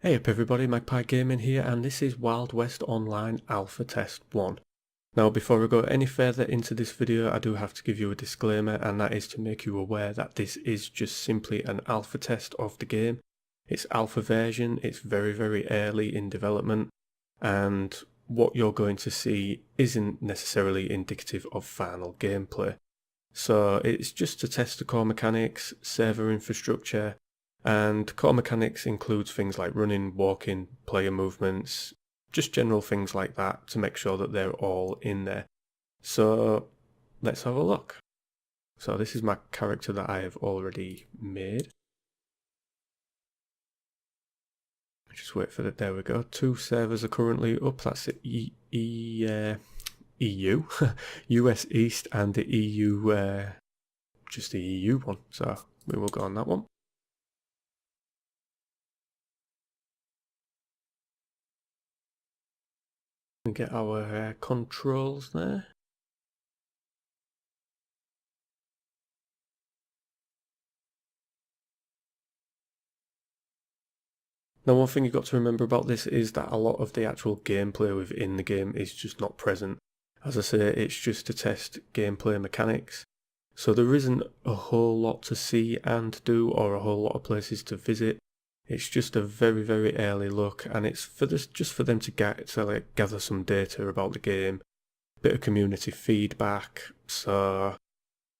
Hey up everybody, Magpie Gaming here, and this is Wild West Online Alpha Test 1. Now before we go any further into this video, I do have to give you a disclaimer, and that is to make you aware that this is just simply an alpha test of the game. It's alpha version, it's very early in development, and what you're going to see isn't necessarily indicative of final gameplay. So it's just to test the core mechanics, server infrastructure, and core mechanics includes things like running, walking, player movements, just general things like that to make sure that they're all in there. So let's have a look. So this is my character that I have already made. Just wait for it. There we go. 2 servers are currently up. That's the EU, US East, and the EU, just the EU one. So we will go on that one. And get our controls there. Now one thing you've got to remember about this is that a lot of the actual gameplay within the game is just not present. As I say, it's just to test gameplay mechanics. So there isn't a whole lot to see and do, or a whole lot of places to visit. It's just a very early look, and it's for this, just for them to gather some data about the game, bit of community feedback. So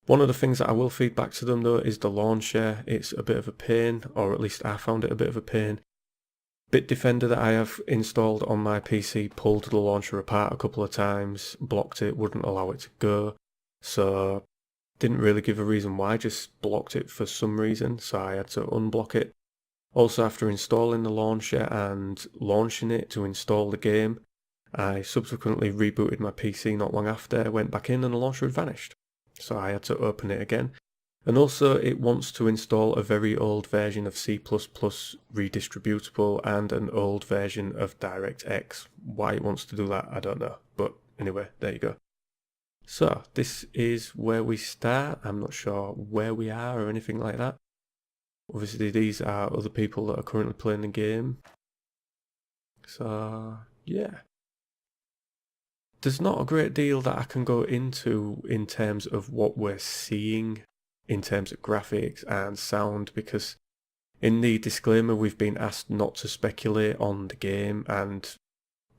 one of the things that I will feed back to them though is the launcher. It's a bit of a pain, or at least I found it a bit of a pain. Bitdefender that I have installed on my PC pulled the launcher apart a couple of times, blocked it, wouldn't allow it to go. So didn't really give a reason why, just blocked it for some reason, so I had to unblock it. Also, after installing the launcher and launching it to install the game, I subsequently rebooted my PC not long after, went back in and the launcher had vanished. So I had to open it again. And also it wants to install a very old version of C++ redistributable and an old version of DirectX. Why it wants to do that, I don't know. But anyway, there you go. So this is where we start. I'm not sure where we are or anything like that. Obviously these are other people that are currently playing the game. So yeah. There's not a great deal that I can go into in terms of what we're seeing in terms of graphics and sound, because in the disclaimer we've been asked not to speculate on the game and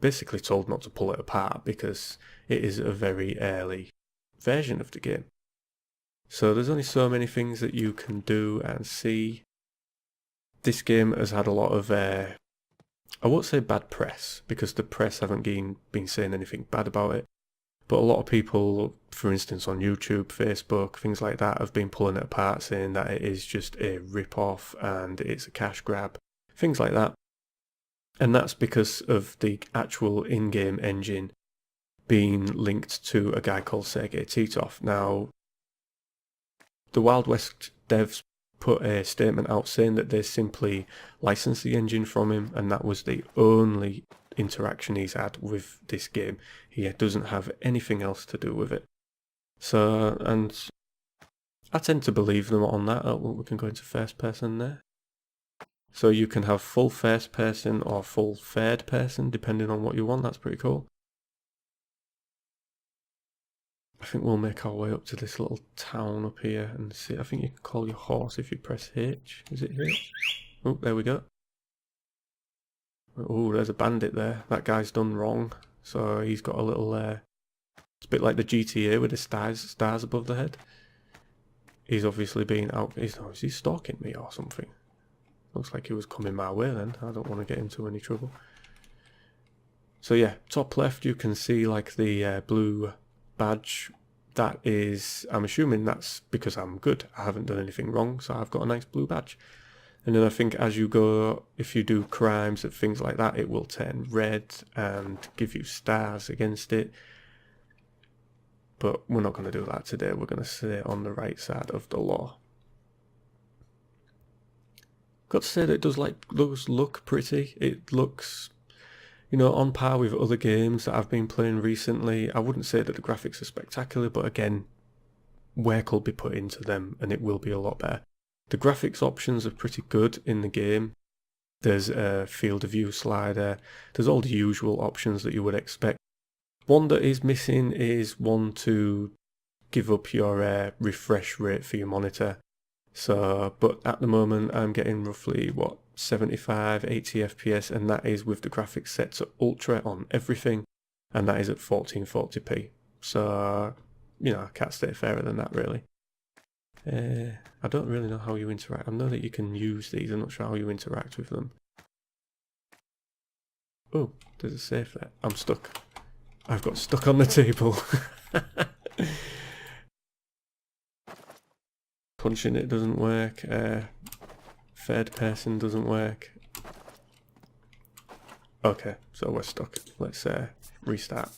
basically told not to pull it apart because it is a very early version of the game. So there's only so many things that you can do and see. This game has had a lot of, I won't say bad press, because the press haven't been saying anything bad about it, but a lot of people, for instance on YouTube, Facebook, things like that, have been pulling it apart saying that it is just a rip-off and it's a cash grab, things like that. And that's because of the actual in-game engine being linked to a guy called Sergei Titov. Now, the Wild West devs put a statement out saying that they simply licensed the engine from him, and that was the only interaction he's had with this game. He doesn't have anything else to do with it. So, and I tend to believe them on that. Oh, we can go into first person there. So you can have full first person or full third person depending on what you want. That's pretty cool. I think we'll make our way up to this little town up here and see. I think you can call your horse if you press H. Is it H? Oh, there we go. Oh, there's a bandit there. That guy's done wrong. So he's got a little, it's a bit like the GTA with the stars above the head. He's obviously been out, is he stalking me or something? Looks like he was coming my way then. I don't want to get into any trouble. So yeah, top left you can see like the blue badge. That is, I'm assuming that's because I'm good. I haven't done anything wrong, so I've got a nice blue badge. And then I think as you go, if you do crimes and things like that, it will turn red and give you stars against it. But we're not going to do that today. We're going to stay on the right side of the law. Got to say that it does look pretty. It looks, you know, on par with other games that I've been playing recently. I wouldn't say that the graphics are spectacular, but again, work will be put into them and it will be a lot better. The graphics options are pretty good in the game. There's a field of view slider. There's all the usual options that you would expect. One that is missing is one to give up your refresh rate for your monitor. So, but at the moment I'm getting roughly, 75, 80 FPS, and that is with the graphics set to ultra on everything, and that is at 1440p. So, I can't stay fairer than that, really. I don't really know how you interact. I know that you can use these. I'm not sure how you interact with them. Oh, there's a safe there. I'm stuck. I've got stuck on the table. Punching it doesn't work. Third person doesn't work. Okay, so we're stuck. Let's restart.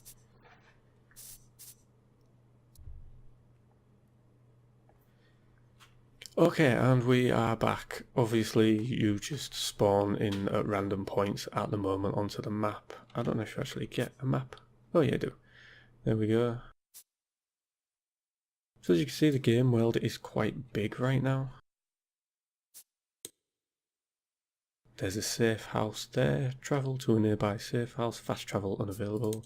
Okay, and we are back. Obviously, you just spawn in at random points at the moment onto the map. I don't know if you actually get a map. Oh yeah, I do. There we go. So as you can see, the game world is quite big right now. There's a safe house there. Travel to a nearby safe house. Fast travel unavailable.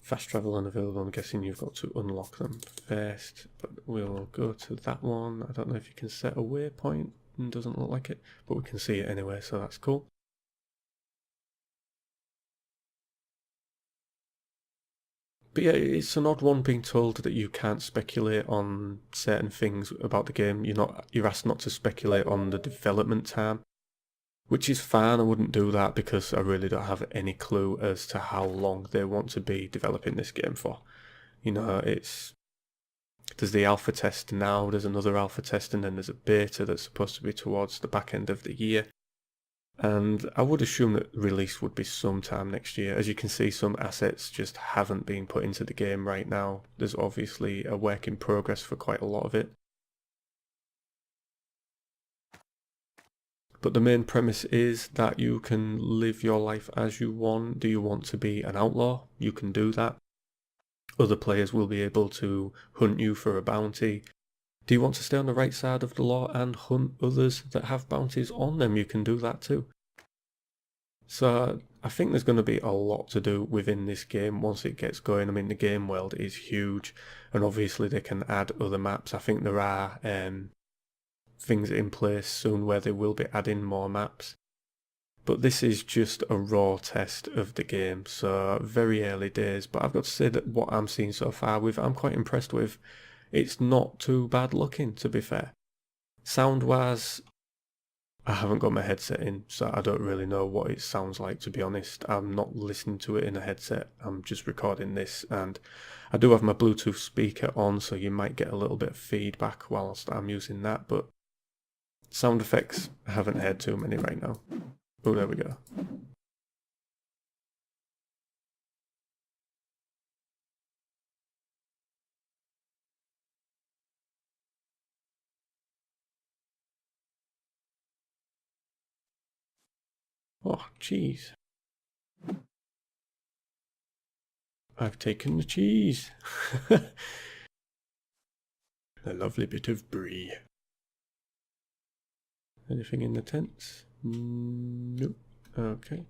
Fast travel unavailable. I'm guessing you've got to unlock them first. But we'll go to that one. I don't know if you can set a waypoint. It doesn't look like it. But we can see it anyway, so that's cool. But yeah, it's an odd one being told that you can't speculate on certain things about the game. You're asked not to speculate on the development time. Which is fine, I wouldn't do that because I really don't have any clue as to how long they want to be developing this game for. There's the alpha test now, there's another alpha test, and then there's a beta that's supposed to be towards the back end of the year. And I would assume that release would be sometime next year. As you can see, some assets just haven't been put into the game right now. There's obviously a work in progress for quite a lot of it. But the main premise is that you can live your life as you want. Do you want to be an outlaw? You can do that. Other players will be able to hunt you for a bounty. Do you want to stay on the right side of the law and hunt others that have bounties on them? You can do that too. So I think there's going to be a lot to do within this game once it gets going. I mean, the game world is huge, and obviously they can add other maps. I think there are things in place soon where they will be adding more maps. But this is just a raw test of the game, so very early days. But I've got to say that what I'm seeing so far I'm quite impressed with. It's not too bad looking, to be fair. Sound-wise, I haven't got my headset in, so I don't really know what it sounds like, to be honest. I'm not listening to it in a headset, I'm just recording this, and I do have my Bluetooth speaker on, so you might get a little bit of feedback whilst I'm using that, but sound effects, I haven't heard too many right now. Oh, there we go. Oh, cheese. I've taken the cheese. A lovely bit of brie. Anything in the tents? Nope. Okay.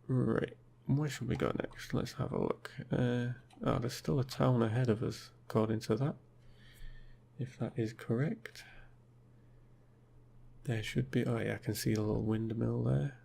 Right. Where should we go next? Let's have a look. There's still a town ahead of us, according to that. If that is correct. There should be... Oh yeah, I can see a little windmill there.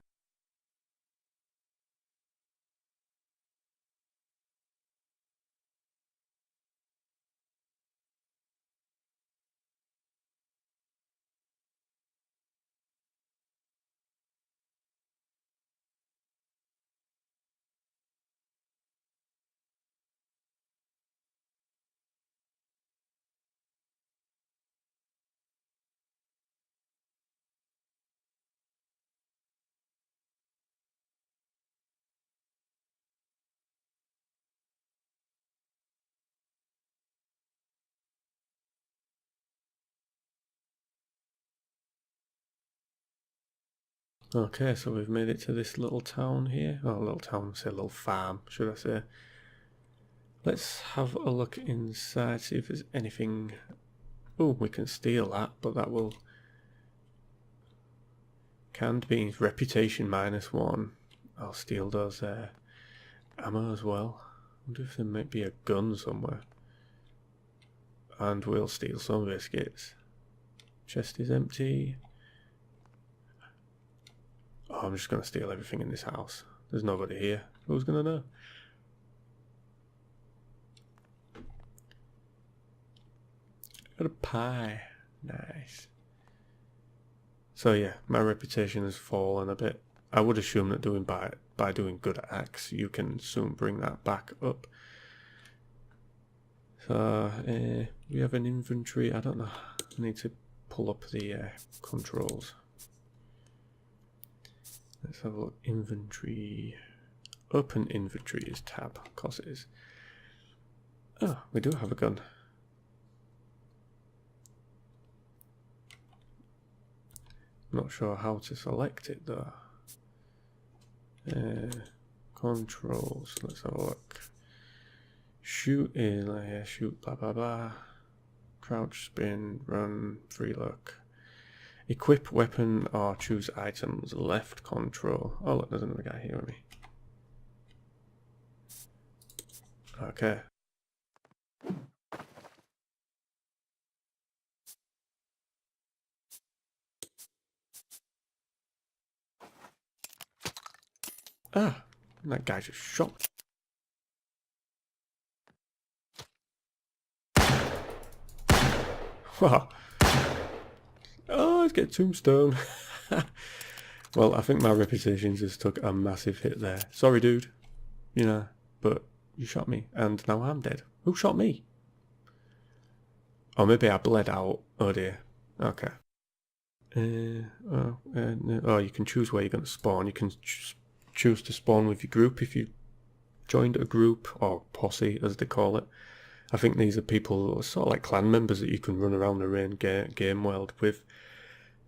Okay, so we've made it to this little town here. Oh, little town, say little farm, should I say. Let's have a look inside, see if there's anything. Oh, we can steal that, but that will... Canned beans, reputation -1. I'll steal those ammo as well. I wonder if there might be a gun somewhere. And we'll steal some biscuits. Chest is empty. Oh, I'm just going to steal everything in this house. There's nobody here. Who's going to know? Got a pie. Nice. So yeah, my reputation has fallen a bit. I would assume that by doing good at axe, you can soon bring that back up. So we have an inventory. I don't know. I need to pull up the controls. Let's have a look. Inventory. Open inventory is tab. Of course it is. Oh, we do have a gun. Not sure how to select it though. Controls. Let's have a look. Shoot in. Yeah, shoot. Blah blah blah. Crouch, spin, run, free look. Equip weapon or choose items. Left control. Oh look, there's another guy here with me. Okay. Ah, that guy just shot me. Wow. Oh, let's get tombstone. Well, I think my reputation just took a massive hit there. Sorry, dude. You know, but you shot me, and now I'm dead. Who shot me? Oh, maybe I bled out. Oh dear. Okay. Oh, you can choose where you're going to spawn. You can choose to spawn with your group if you joined a group, or posse as they call it. I think these are people, sort of like clan members that you can run around the game world with.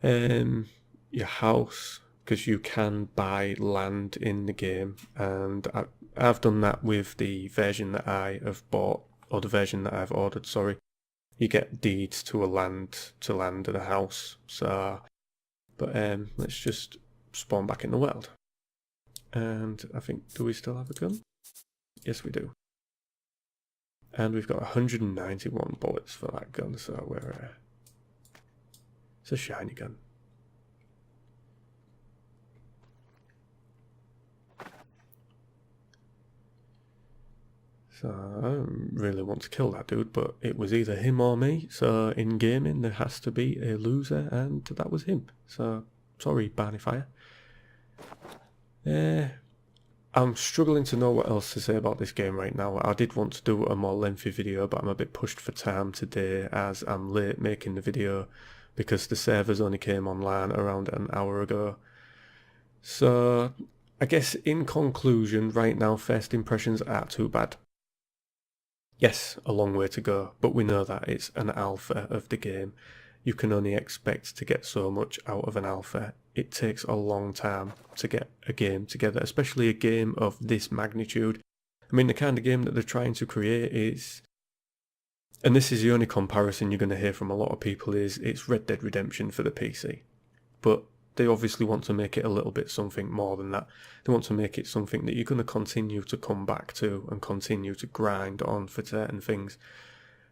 Your house, because you can buy land in the game, and I've done that with the version that I have bought, or the version that I've ordered, sorry. You get deeds to land and a house. So, but let's just spawn back in the world. And I think, do we still have a gun? Yes, we do. And we've got 191 bullets for that gun, so we're it's a shiny gun. So I don't really want to kill that dude, but it was either him or me. So in gaming there has to be a loser, and that was him. So sorry, Barney Fire. I'm struggling to know what else to say about this game right now. I did want to do a more lengthy video, but I'm a bit pushed for time today as I'm late making the video because the servers only came online around an hour ago. So I guess in conclusion, right now first impressions aren't too bad. Yes, a long way to go, but we know that it's an alpha of the game. You can only expect to get so much out of an alpha. It takes a long time to get a game together, especially a game of this magnitude. I mean, the kind of game that they're trying to create is, and this is the only comparison you're going to hear from a lot of people, is it's Red Dead Redemption for the PC. But they obviously want to make it a little bit something more than that. They want to make it something that you're going to continue to come back to and continue to grind on for certain things.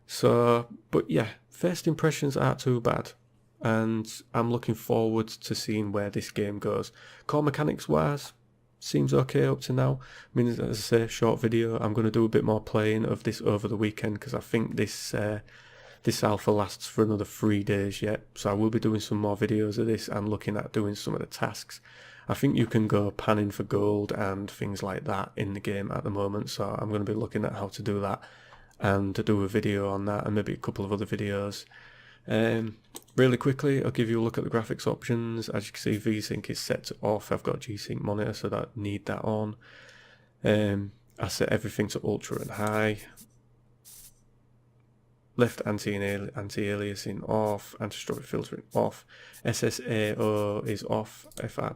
So, but yeah, first impressions aren't too bad, and I'm looking forward to seeing where this game goes. Core mechanics wise, seems okay up to now. I mean, as I say, short video. I'm going to do a bit more playing of this over the weekend because I think this alpha lasts for another 3 days yet. So I will be doing some more videos of this and looking at doing some of the tasks. I think you can go panning for gold and things like that in the game at the moment. So I'm going to be looking at how to do that and to do a video on that and maybe a couple of other videos. Really quickly, I'll give you a look at the graphics options. As you can see, VSync is set to off. I've got a G-Sync monitor, so I need that on. I set everything to ultra and high. Left anti-aliasing off, anti-strobe filtering off. SSAO is off. If I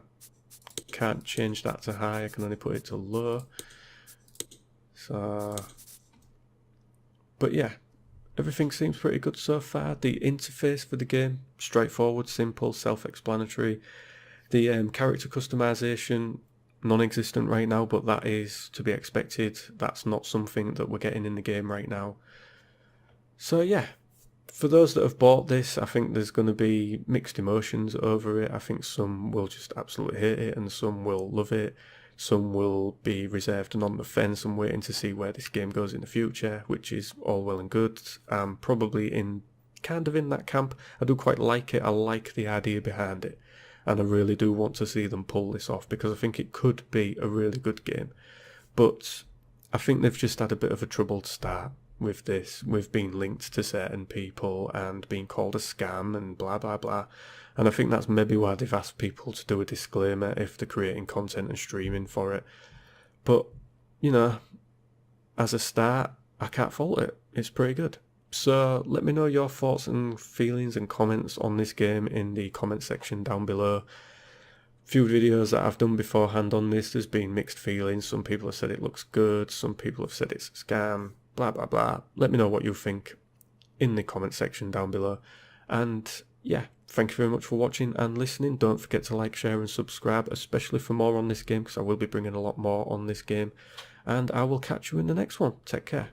can't change that to high, I can only put it to low. So But yeah, everything seems pretty good so far. The interface for the game, straightforward, simple, self-explanatory. The character customization, non-existent right now, but that is to be expected. That's not something that we're getting in the game right now. So yeah, for those that have bought this, I think there's going to be mixed emotions over it. I think some will just absolutely hate it and some will love it. Some will be reserved and on the fence and waiting to see where this game goes in the future, which is all well and good. I'm probably in that camp. I do quite like it. I like the idea behind it. And I really do want to see them pull this off because I think it could be a really good game. But I think they've just had a bit of a troubled start with this, with being linked to certain people and being called a scam and blah blah blah. And I think that's maybe why they've asked people to do a disclaimer if they're creating content and streaming for it. But, you know, as a start, I can't fault it. It's pretty good. So let me know your thoughts and feelings and comments on this game in the comment section down below. Few videos that I've done beforehand on this, there's been mixed feelings. Some people have said it looks good, some people have said it's a scam, blah blah blah. Let me know what you think in the comment section down below. And yeah, thank you very much for watching and listening. Don't forget to like, share and subscribe, especially for more on this game, because I will be bringing a lot more on this game. And I will catch you in the next one. Take care.